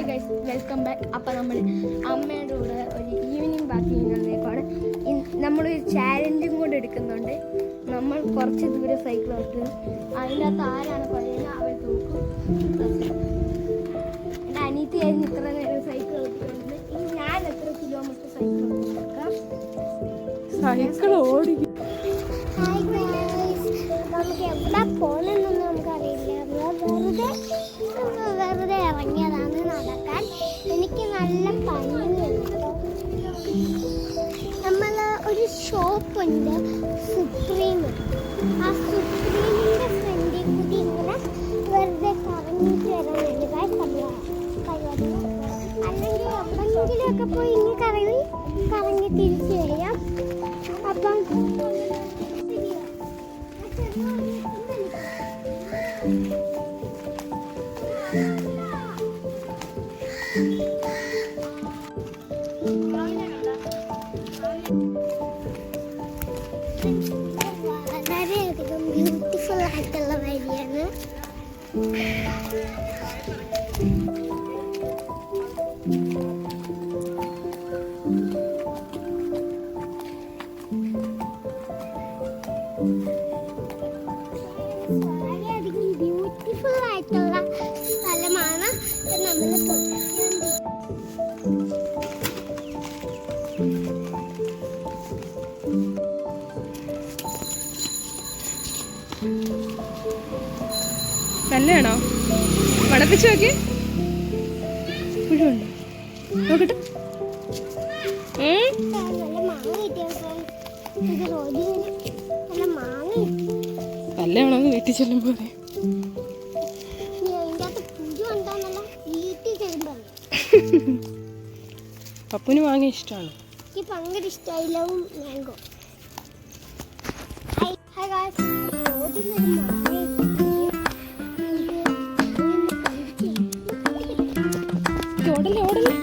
Hi guys, welcome back. അപ്പോൾ നമ്മൾ അമ്മയുടെ കൂടെ ഒരു ഈവനിങ് വാക്കിങ് വന്നേക്കാണ്. നമ്മളൊരു ചാലഞ്ചും കൂടെ എടുക്കുന്നുണ്ട്. നമ്മൾ കുറച്ച് ദൂരെ സൈക്കിൾ ഓട്ടും. അതിൻ്റെ അകത്ത് ആരാണ് പറയുന്നത് അവർ തോക്കും. എൻ്റെ അനിയത്തിയായിരുന്നു ഇത്ര നേരം സൈക്കിൾ ഓടിക്കുന്നത്. ഇനി ഞാൻ എത്ര കിലോമീറ്റർ സൈക്കിൾ ഓടിക്കാം? സൈക്കിൾ ഓടിക്കും. നമുക്ക് എവിടെ പോകണമെന്നൊന്നും നമുക്കറിയില്ല. വെറുതെ ഇറങ്ങിയതാണ് നടക്കാൻ. എനിക്ക് നല്ല പനിയുണ്ട്. നമ്മൾ ഒരു ഷോപ്പുണ്ട്, സുപ്രീം. ആ സുപ്രീമിൻ്റെ ഫ്രണ്ടിൽ കൂടി ഇങ്ങനെ വെറുതെ കറങ്ങിയിട്ട് വരാനാണ് പരിപാടി. അല്ലെങ്കിൽ എവിടെയെങ്കിലുമൊക്കെ പോയി ഇങ്ങനെ കറങ്ങി തിരിച്ചു വരാം. അപ്പം വളരെയധികം ബ്യൂട്ടിഫുൾ ആയിട്ടുള്ള വഴിയാണ്. വളരെയധികം ബ്യൂട്ടിഫുൾ ആയിട്ടുള്ള സ്ഥലമാണ് നമ്മൾ നല്ലതാണോ? മണപ്പിച്ച് നോക്കി. പുഴുണ്ടോ നോക്കട്ടെ. നല്ലതാണോ വീട്ടിൽ ചെല്ലുമ്പോ? പപ്പുന് മാങ്ങ ഇഷ്ടമാണ്. എനിക്ക് ഭയങ്കര ഇഷ്ടമായില്ലവും മാംഗോ. ഓടല്ലേ ഓടല്ലേ.